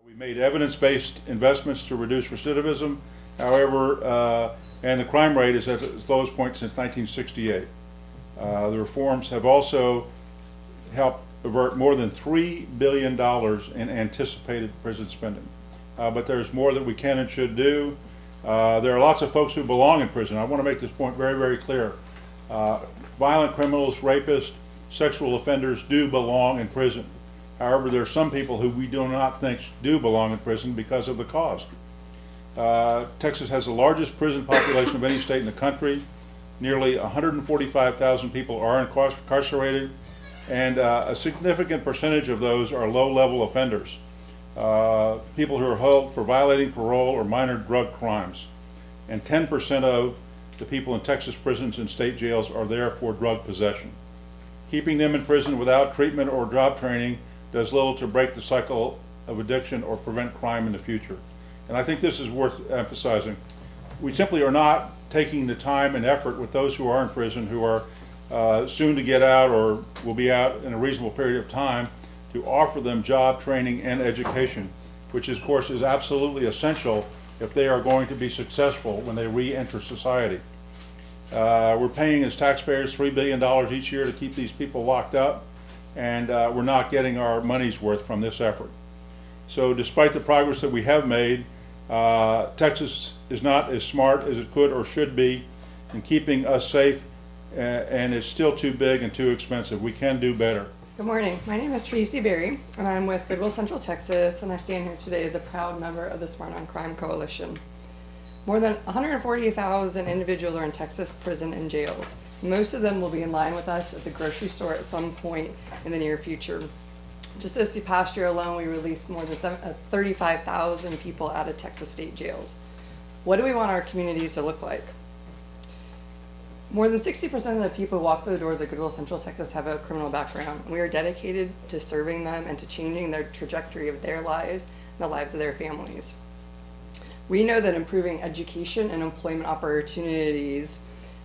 We made evidence-based investments to reduce recidivism, however, and the crime rate is at its lowest point since 1968. The reforms have also helped avert more than $3 billion in anticipated prison spending. But there's more that we can and should do. There are lots of folks who belong in prison. I want to make this point very, very clear. Violent criminals, rapists, sexual offenders do belong in prison. However, there are some people who we do not think do belong in prison because of the cost. Texas has the largest prison population of any state in the country. Nearly 145,000 people are incarcerated, and a significant percentage of those are low-level offenders, people who are held for violating parole or minor drug crimes. And 10% of the people in Texas prisons and state jails are there for drug possession. Keeping them in prison without treatment or job training does little to break the cycle of addiction or prevent crime in the future. And I think this is worth emphasizing. We simply are not taking the time and effort with those who are in prison, who are soon to get out or will be out in a reasonable period of time, to offer them job training and education, which of course is absolutely essential if they are going to be successful when they re-enter society. We're paying as taxpayers $3 billion each year to keep these people locked up, and we're not getting our money's worth from this effort. So despite the progress that we have made, Texas is not as smart as it could or should be in keeping us safe, and it's still too big and too expensive. We can do better. Good morning. My name is Tracy Berry, and I'm with Goodwill Central Texas, and I stand here today as a proud member of the Smart on Crime Coalition. More than 140,000 individuals are in Texas prison and jails. Most of them will be in line with us at the grocery store at some point in the near future. Just this past year alone, we released more than 35,000 people out of Texas state jails. What do we want our communities to look like? More than 60% of the people who walk through the doors at Goodwill Central Texas have a criminal background. We are dedicated to serving them and to changing their trajectory of their lives and the lives of their families. We know that improving education and employment opportunities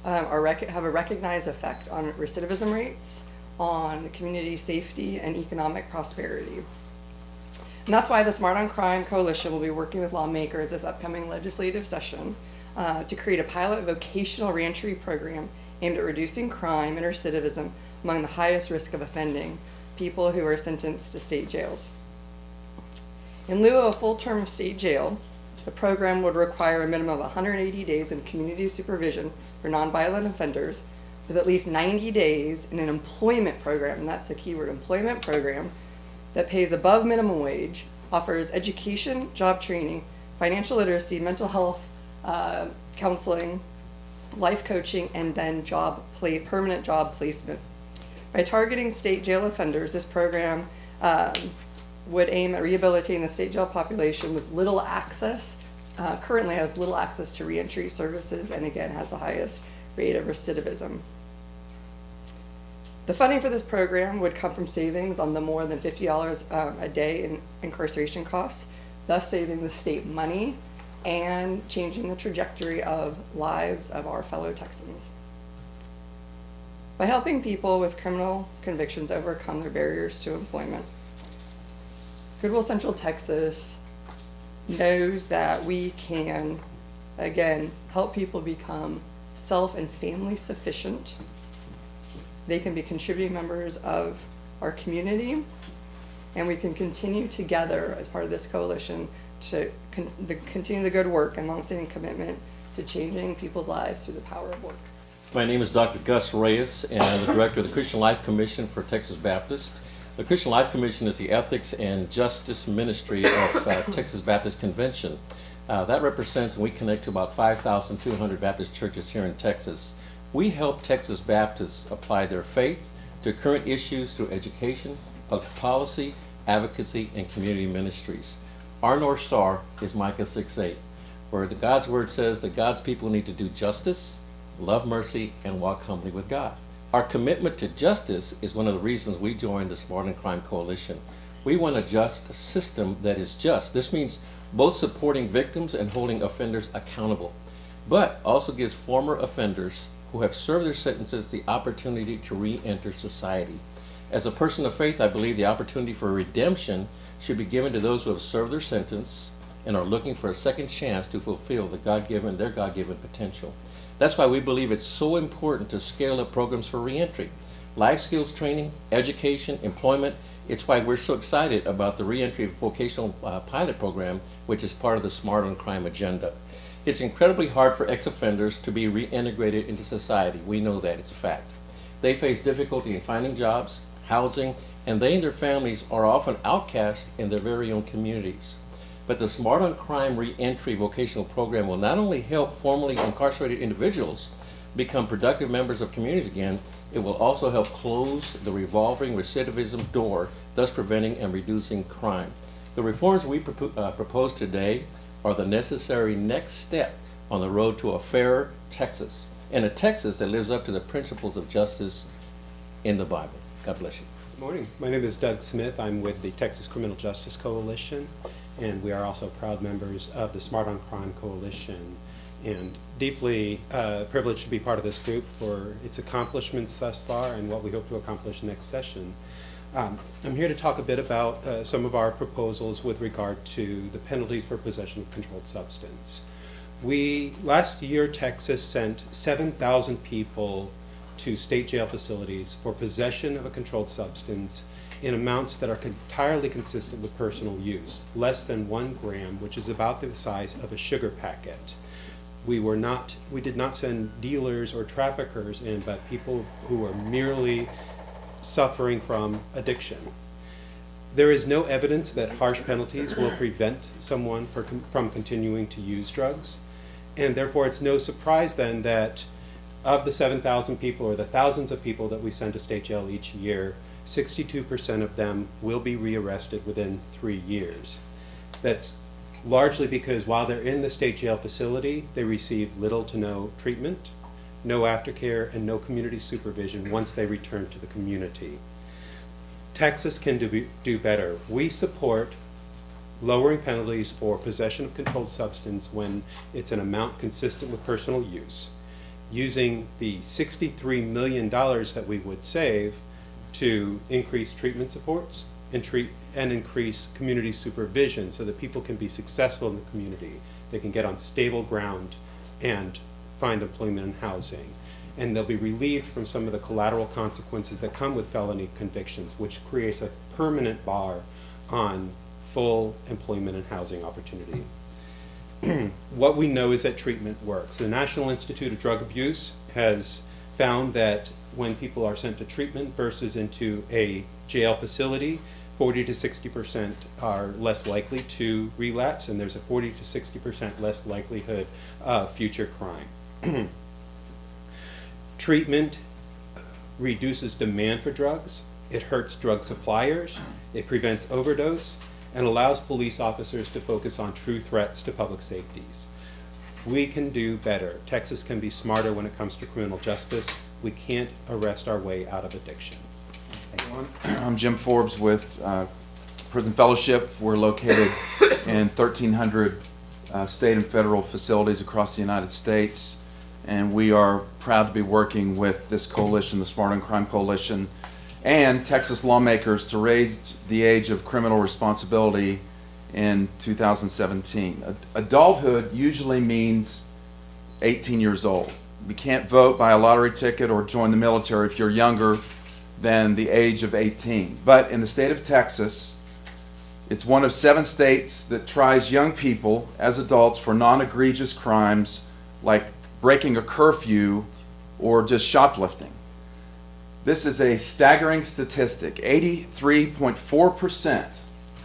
have a recognized effect on recidivism rates, on community safety, and economic prosperity. And that's why the Smart on Crime Coalition will be working with lawmakers this upcoming legislative session to create a pilot vocational reentry program aimed at reducing crime and recidivism among the highest risk of offending, people who are sentenced to state jails. In lieu of a full term of state jail, the program would require a minimum of 180 days in community supervision for nonviolent offenders, with at least 90 days in an employment program, and that's the key word, employment program, that pays above minimum wage, offers education, job training, financial literacy, mental health, counseling, life coaching, and then permanent job placement. By targeting state jail offenders, this program would aim at rehabilitating the state jail population with little access, currently has little access to reentry services, and again has the highest rate of recidivism. The funding for this program would come from savings on the more than $50 a day in incarceration costs, thus saving the state money and changing the trajectory of lives of our fellow Texans. By helping people with criminal convictions overcome their barriers to employment, Goodwill Central Texas knows that we can, again, help people become self and family sufficient. They can be contributing members of our community, and we can continue together as part of this coalition to continue the good work and longstanding commitment to changing people's lives through the power of work. My name is Dr. Gus Reyes, and I'm the director of the Christian Life Commission for Texas Baptist. The Christian Life Commission is the ethics and justice ministry of Texas Baptist Convention. That represents, and we connect to about 5,200 Baptist churches here in Texas. We help Texas Baptists apply their faith to current issues through education, public policy, advocacy, and community ministries. Our North Star is Micah 6:8, where God's word says that God's people need to do justice, love mercy, and walk humbly with God. Our commitment to justice is one of the reasons we joined the Smart on Crime Coalition. We want a just system that is just. This means both supporting victims and holding offenders accountable, but also gives former offenders who have served their sentences the opportunity to re-enter society. As a person of faith, I believe the opportunity for redemption should be given to those who have served their sentence and are looking for a second chance to fulfill their God-given potential. That's why we believe it's so important to scale up programs for reentry, life skills training, education, employment. It's why we're so excited about the reentry vocational pilot program, which is part of the Smart on Crime agenda. It's incredibly hard for ex-offenders to be reintegrated into society. We know that, it's a fact. They face difficulty in finding jobs, housing, and they and their families are often outcast in their very own communities. But the Smart on Crime reentry vocational program will not only help formerly incarcerated individuals become productive members of communities again, it will also help close the revolving recidivism door, thus preventing and reducing crime. The reforms we propose today are the necessary next step on the road to a fairer Texas, and a Texas that lives up to the principles of justice in the Bible. God bless you. Good morning. My name is Doug Smith. I'm with the Texas Criminal Justice Coalition, and we are also proud members of the Smart on Crime Coalition, and deeply privileged to be part of this group for its accomplishments thus far and what we hope to accomplish next session. I'm here to talk a bit about some of our proposals with regard to the penalties for possession of controlled substance. Last year, Texas sent 7,000 people to state jail facilities for possession of a controlled substance in amounts that are entirely consistent with personal use, less than 1 gram, which is about the size of a sugar packet. We did not send dealers or traffickers in, but people who were merely suffering from addiction. There is no evidence that harsh penalties will prevent someone from continuing to use drugs, and therefore it's no surprise then that of the 7,000 people or the thousands of people that we send to state jail each year, 62% of them will be rearrested within 3 years. That's largely because while they're in the state jail facility, they receive little to no treatment, no aftercare, and no community supervision once they return to the community. Texas can do better. We support lowering penalties for possession of controlled substance when it's an amount consistent with personal use, using the $63 million that we would save to increase treatment supports and increase community supervision so that people can be successful in the community. They can get on stable ground and find employment and housing. And they'll be relieved from some of the collateral consequences that come with felony convictions, which creates a permanent bar on full employment and housing opportunity. What we know is that treatment works. The National Institute of Drug Abuse has found that when people are sent to treatment versus into a jail facility, 40 to 60% are less likely to relapse, and there's a 40 to 60% less likelihood of future crime. Treatment reduces demand for drugs, it hurts drug suppliers, it prevents overdose, and allows police officers to focus on true threats to public safeties. We can do better. Texas can be smarter when it comes to criminal justice. We can't arrest our way out of addiction. I'm Jim Forbes with Prison Fellowship. We're located in 1,300 state and federal facilities across the United States, and we are proud to be working with this coalition, the Smart on Crime Coalition, and Texas lawmakers to raise the age of criminal responsibility in 2017. Adulthood usually means 18 years old. You can't vote, buy a lottery ticket, or join the military if you're younger than the age of 18. But in the state of Texas, it's one of 7 states that tries young people as adults for non-egregious crimes like breaking a curfew or just shoplifting. This is a staggering statistic. 83.4%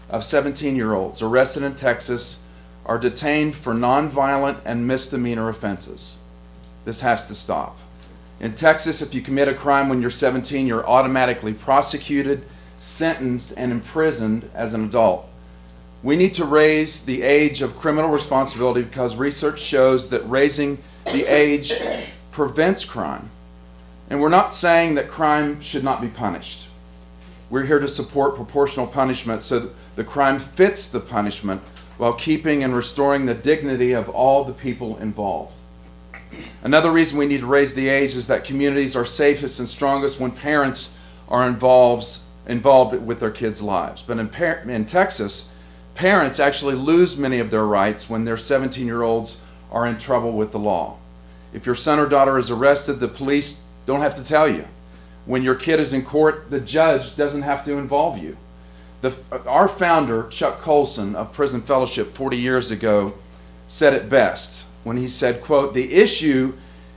of 17-year-olds arrested in Texas are detained for nonviolent and misdemeanor offenses. This has to stop. In Texas, if you commit a crime when you're 17, you're automatically prosecuted, sentenced, and imprisoned as an adult. We need to raise the age of criminal responsibility because research shows that raising the age prevents crime. And we're not saying that crime should not be punished. We're here to support proportional punishment so that the crime fits the punishment while keeping and restoring the dignity of all the people involved. Another reason we need to raise the age is that communities are safest and strongest when parents are involved with their kids' lives. But in Texas, parents actually lose many of their rights when their 17-year-olds are in trouble with the law. If your son or daughter is arrested, the police don't have to tell you. When your kid is in court, the judge doesn't have to involve you. Our founder, Chuck Colson of Prison Fellowship 40 years ago, said it best when he said, quote, "The issue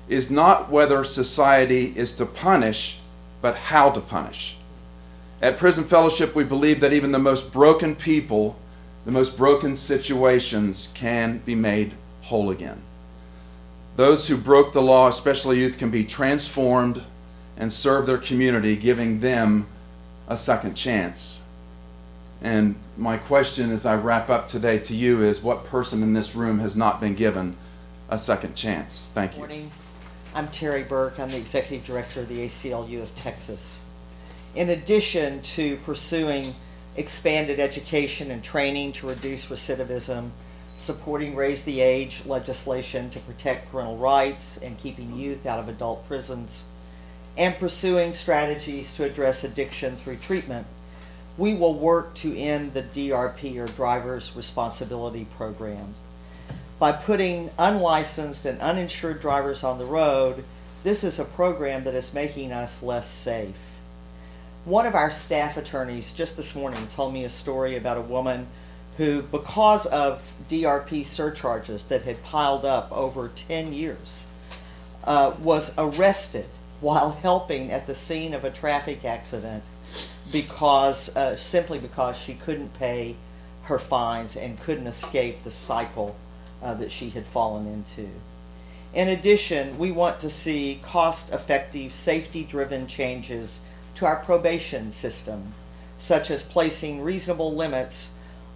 is not whether society is to punish, but how to punish." At Prison Fellowship, we believe that even the most broken people, the most broken situations can be made whole again. Those who broke the law, especially youth, can be transformed and serve their community, giving them a second chance. And my question as I wrap up today to you is, what person in this room has not been given a second chance? Thank you. Good morning. I'm Terry Burke. I'm the Executive Director of the ACLU of Texas. In addition to pursuing expanded education and training to reduce recidivism, supporting Raise the Age legislation to protect parental rights and keeping youth out of adult prisons, and pursuing strategies to address addiction through treatment, we will work to end the DRP, or Driver's Responsibility Program. By putting unlicensed and uninsured drivers on the road, this is a program that is making us less safe. One of our staff attorneys just this morning told me a story about a woman who, because of DRP surcharges that had piled up over 10 years, was arrested while helping at the scene of a traffic accident simply because she couldn't pay her fines and couldn't escape the cycle that she had fallen into. In addition, we want to see cost-effective, safety-driven changes to our probation system, such as placing reasonable limits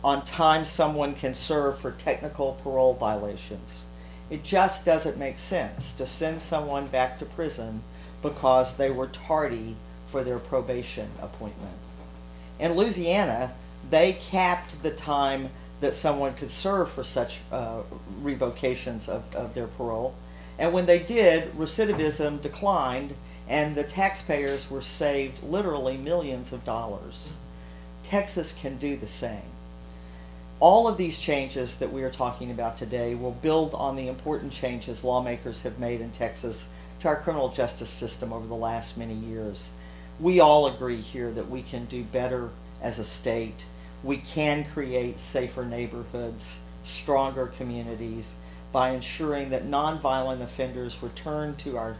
on time someone can serve for technical parole violations. It just doesn't make sense to send someone back to prison because they were tardy for their probation appointment. In Louisiana, they capped the time that someone could serve for such revocations of their parole. And when they did, recidivism declined and the taxpayers were saved literally millions of dollars. Texas can do the same. All of these changes that we are talking about today will build on the important changes lawmakers have made in Texas to our criminal justice system over the last many years. We all agree here that we can do better as a state. We can create safer neighborhoods, stronger communities, by ensuring that nonviolent offenders return to our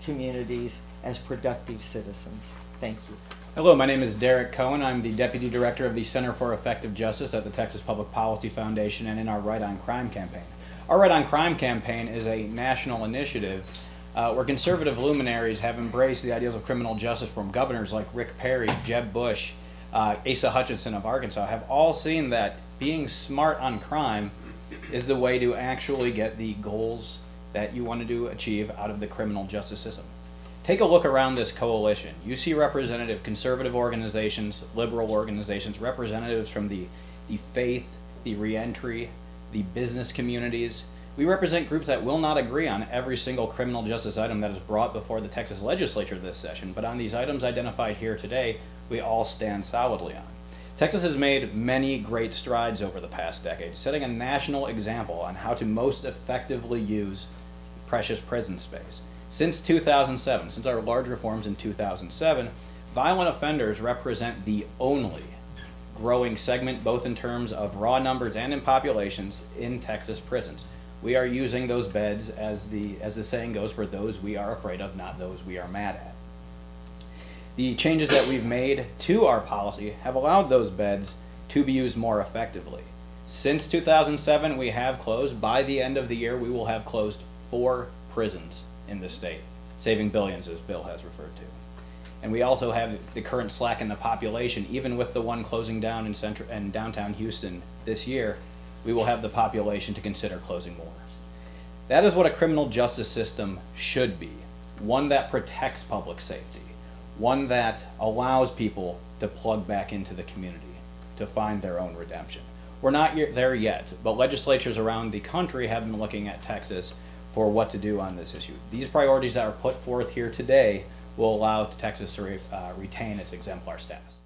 communities as productive citizens. Thank you. Hello, my name is Derek Cohen. I'm the Deputy Director of the Center for Effective Justice at the Texas Public Policy Foundation and in our Right on Crime campaign. Our Right on Crime campaign is a national initiative where conservative luminaries have embraced the ideals of criminal justice, from governors like Rick Perry, Jeb Bush, Asa Hutchinson of Arkansas, have all seen that being smart on crime is the way to actually get the goals that you want to achieve out of the criminal justice system. Take a look around this coalition. You see representative conservative organizations, liberal organizations, representatives from the faith, the reentry, the business communities. We represent groups that will not agree on every single criminal justice item that is brought before the Texas legislature this session, but on these items identified here today, we all stand solidly on. Texas has made many great strides over the past decade, setting a national example on how to most effectively use precious prison space. Since 2007, since our large reforms in 2007, violent offenders represent the only growing segment, both in terms of raw numbers and in populations, in Texas prisons. We are using those beds, as the saying goes, for those we are afraid of, not those we are mad at. The changes that we've made to our policy have allowed those beds to be used more effectively. Since 2007, we have closed. By the end of the year, we will have closed 4 prisons in the state, saving billions, as Bill has referred to. And we also have the current slack in the population. Even with the one closing down in downtown Houston this year, we will have the population to consider closing more. That is what a criminal justice system should be. One that protects public safety. One that allows people to plug back into the community, to find their own redemption. We're not there yet, but legislatures around the country have been looking at Texas for what to do on this issue. These priorities that are put forth here today will allow Texas to retain its exemplar status.